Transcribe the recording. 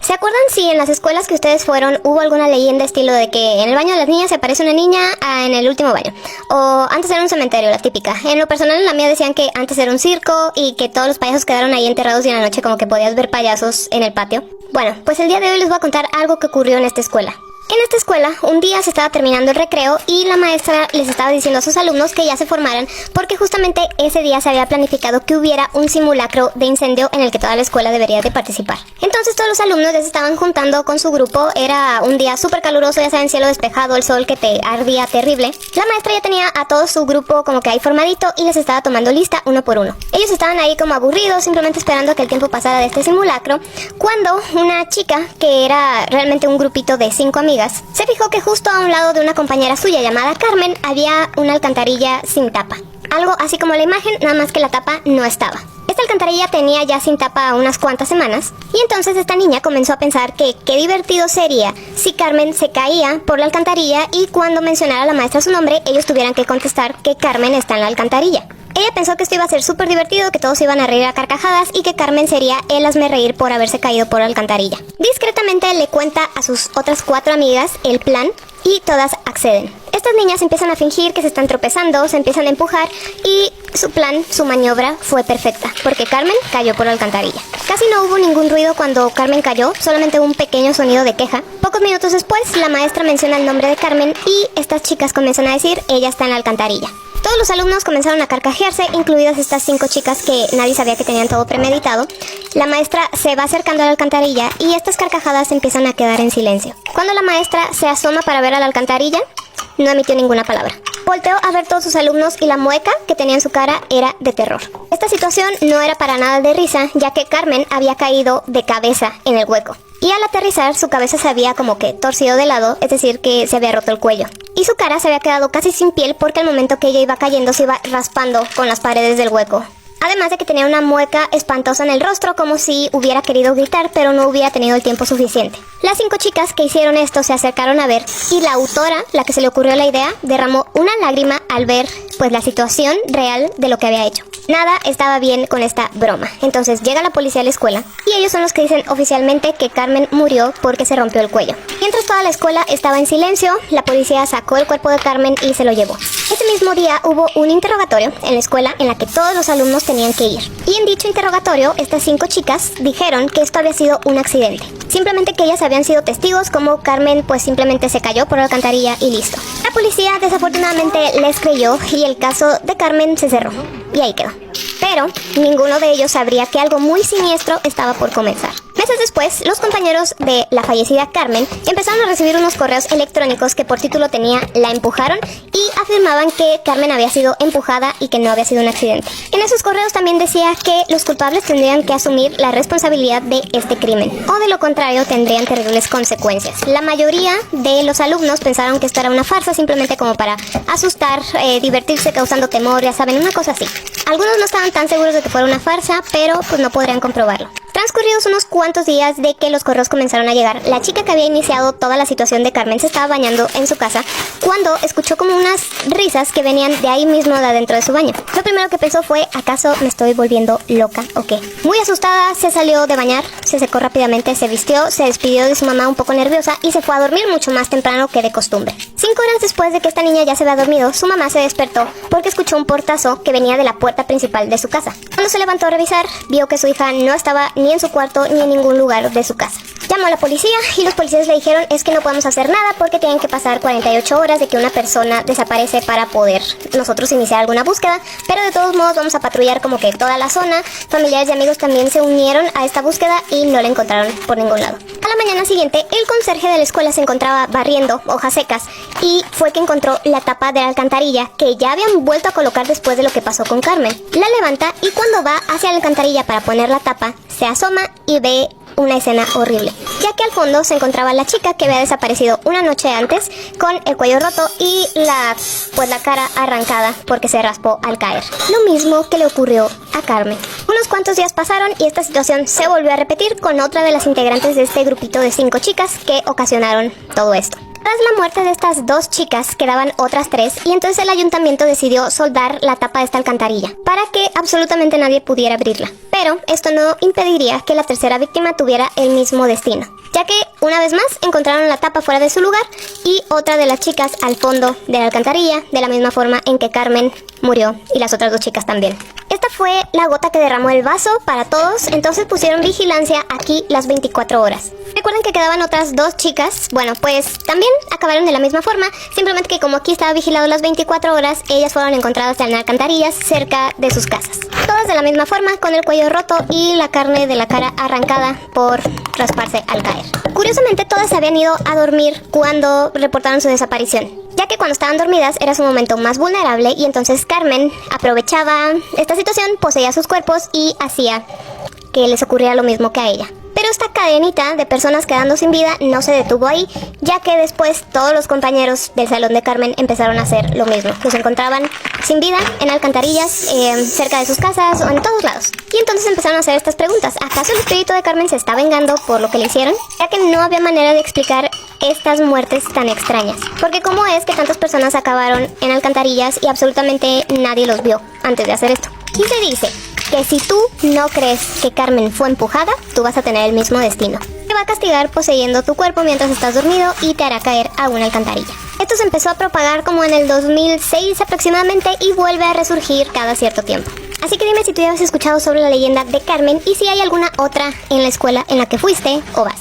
¿Se acuerdan si en las escuelas que ustedes fueron hubo alguna leyenda estilo de que en el baño de las niñas se aparece una niña en el último baño? O antes era un cementerio, la típica. En lo personal en la mía decían que antes era un circo y que todos los payasos quedaron ahí enterrados y en la noche como que podías ver payasos en el patio. Bueno, pues el día de hoy les voy a contar algo que ocurrió en esta escuela. En esta escuela, un día se estaba terminando el recreo y la maestra les estaba diciendo a sus alumnos que ya se formaran porque justamente ese día se había planificado que hubiera un simulacro de incendio en el que toda la escuela debería de participar. Entonces todos los alumnos ya se estaban juntando con su grupo, era un día súper caluroso, ya saben, cielo despejado, el sol que te ardía terrible. La maestra ya tenía a todo su grupo como que ahí formadito y les estaba tomando lista uno por uno. Ellos estaban ahí como aburridos, simplemente esperando a que el tiempo pasara de este simulacro, cuando una chica, que era realmente un grupito de 5 amigas, se fijó que justo a un lado de una compañera suya llamada Carmen había una alcantarilla sin tapa. Algo así como la imagen, nada más que la tapa no estaba. Esta alcantarilla tenía ya sin tapa unas cuantas semanas y entonces esta niña comenzó a pensar que qué divertido sería si Carmen se caía por la alcantarilla y cuando mencionara a la maestra su nombre ellos tuvieran que contestar que Carmen está en la alcantarilla. Ella pensó que esto iba a ser súper divertido, que todos iban a reír a carcajadas y que Carmen sería el hazmerreír por haberse caído por la alcantarilla. Discretamente le cuenta a sus otras 4 amigas el plan y todas acceden. Estas niñas empiezan a fingir que se están tropezando, se empiezan a empujar y su plan, su maniobra fue perfecta, porque Carmen cayó por la alcantarilla. Casi no hubo ningún ruido cuando Carmen cayó, solamente un pequeño sonido de queja. Pocos minutos después, la maestra menciona el nombre de Carmen y estas chicas comienzan a decir, ella está en la alcantarilla. Todos los alumnos comenzaron a carcajearse, incluidas estas 5 chicas que nadie sabía que tenían todo premeditado. La maestra se va acercando a la alcantarilla y estas carcajadas empiezan a quedar en silencio. Cuando la maestra se asoma para ver a la alcantarilla, no emitió ninguna palabra. Volteó a ver todos sus alumnos y la mueca que tenía en su cara era de terror. Esta situación no era para nada de risa, ya que Carmen había caído de cabeza en el hueco. Y al aterrizar, su cabeza se había como que torcido de lado, es decir, que se había roto el cuello. Y su cara se había quedado casi sin piel porque al momento que ella iba cayendo se iba raspando con las paredes del hueco. Además de que tenía una mueca espantosa en el rostro, como si hubiera querido gritar, pero no hubiera tenido el tiempo suficiente. Las 5 chicas que hicieron esto se acercaron a ver y la autora, la que se le ocurrió la idea, derramó una lágrima al ver pues la situación real de lo que había hecho. Nada estaba bien con esta broma. Entonces llega la policía a la escuela y ellos son los que dicen oficialmente que Carmen murió porque se rompió el cuello. Mientras toda la escuela estaba en silencio, la policía sacó el cuerpo de Carmen y se lo llevó. Ese mismo día hubo un interrogatorio en la escuela en la que todos los alumnos tenían que ir. Y en dicho interrogatorio, estas 5 chicas dijeron que esto había sido un accidente. Simplemente que ellas habían sido testigos, como Carmen pues simplemente se cayó por la alcantarilla y listo. La policía desafortunadamente les creyó y el caso de Carmen se cerró. Y ahí quedó. Pero ninguno de ellos sabría que algo muy siniestro estaba por comenzar. Meses después, los compañeros de la fallecida Carmen empezaron a recibir unos correos electrónicos que por título tenía "La empujaron" y afirmaban que Carmen había sido empujada y que no había sido un accidente. En esos correos también decía que los culpables tendrían que asumir la responsabilidad de este crimen, o de lo contrario tendrían terribles consecuencias. La mayoría de los alumnos pensaron que esto era una farsa, simplemente como para asustar, divertirse causando temor, ya saben, una cosa así. Algunos no estaban tan seguros de que fuera una farsa, pero pues no podrían comprobarlo. Transcurridos unos cuantos días de que los correos comenzaron a llegar, la chica que había iniciado toda la situación de Carmen se estaba bañando en su casa cuando escuchó como unas risas que venían de ahí mismo de adentro de su baño. Lo primero que pensó fue, ¿acaso me estoy volviendo loca o qué? Muy asustada, se salió de bañar, se secó rápidamente, se vistió, se despidió de su mamá un poco nerviosa y se fue a dormir mucho más temprano que de costumbre. 5 horas después de que esta niña ya se había dormido, su mamá se despertó porque escuchó un portazo que venía de la puerta principal de su casa. Cuando se levantó a revisar, vio que su hija no estaba ni en su cuarto ni en ningún lugar de su casa. Llamó a la policía y los policías le dijeron, es que no podemos hacer nada porque tienen que pasar 48 horas de que una persona desaparece para poder nosotros iniciar alguna búsqueda, pero de todos modos vamos a patrullar como que toda la zona. Familiares y amigos también se unieron a esta búsqueda y no la encontraron por ningún lado. A la mañana siguiente, el conserje de la escuela se encontraba barriendo hojas secas y fue que encontró la tapa de la alcantarilla que ya habían vuelto a colocar después de lo que pasó con Carmen. La levanta y cuando va hacia la alcantarilla para poner la tapa, se asoma y ve una escena horrible, ya que al fondo se encontraba la chica que había desaparecido una noche antes con el cuello roto y la cara arrancada porque se raspó al caer. Lo mismo que le ocurrió a Carmen. Unos cuantos días pasaron y esta situación se volvió a repetir con otra de las integrantes de este grupito de 5 chicas que ocasionaron todo esto. Tras la muerte de estas 2 chicas quedaban otras 3 y entonces el ayuntamiento decidió soldar la tapa de esta alcantarilla para que absolutamente nadie pudiera abrirla. Pero esto no impediría que la tercera víctima tuviera el mismo destino, ya que una vez más encontraron la tapa fuera de su lugar y otra de las chicas al fondo de la alcantarilla, de la misma forma en que Carmen murió y las otras 2 chicas también. Esta fue la gota que derramó el vaso para todos, entonces pusieron vigilancia aquí las 24 horas. Recuerden que quedaban otras 2 chicas, bueno, pues también acabaron de la misma forma, simplemente que como aquí estaba vigilado las 24 horas, ellas fueron encontradas en alcantarillas cerca de sus casas. Todas de la misma forma, con el cuello roto y la carne de la cara arrancada por rasparse al caer. Curiosamente, todas se habían ido a dormir cuando reportaron su desaparición, ya que cuando estaban dormidas era su momento más vulnerable y entonces Carmen aprovechaba esta situación, poseía sus cuerpos y hacía que les ocurriera lo mismo que a ella. Pero esta cadenita de personas quedando sin vida no se detuvo ahí, ya que después todos los compañeros del salón de Carmen empezaron a hacer lo mismo. Los encontraban sin vida en alcantarillas, cerca de sus casas o en todos lados. Y entonces empezaron a hacer estas preguntas. ¿Acaso el espíritu de Carmen se está vengando por lo que le hicieron? Ya que no había manera de explicar estas muertes tan extrañas. Porque cómo es que tantas personas acabaron en alcantarillas y absolutamente nadie los vio antes de hacer esto. Y se dice que si tú no crees que Carmen fue empujada, tú vas a tener el mismo destino. Te va a castigar poseyendo tu cuerpo mientras estás dormido y te hará caer a una alcantarilla. Esto se empezó a propagar como en el 2006 aproximadamente y vuelve a resurgir cada cierto tiempo. Así que dime si tú ya has escuchado sobre la leyenda de Carmen y si hay alguna otra en la escuela en la que fuiste o vas.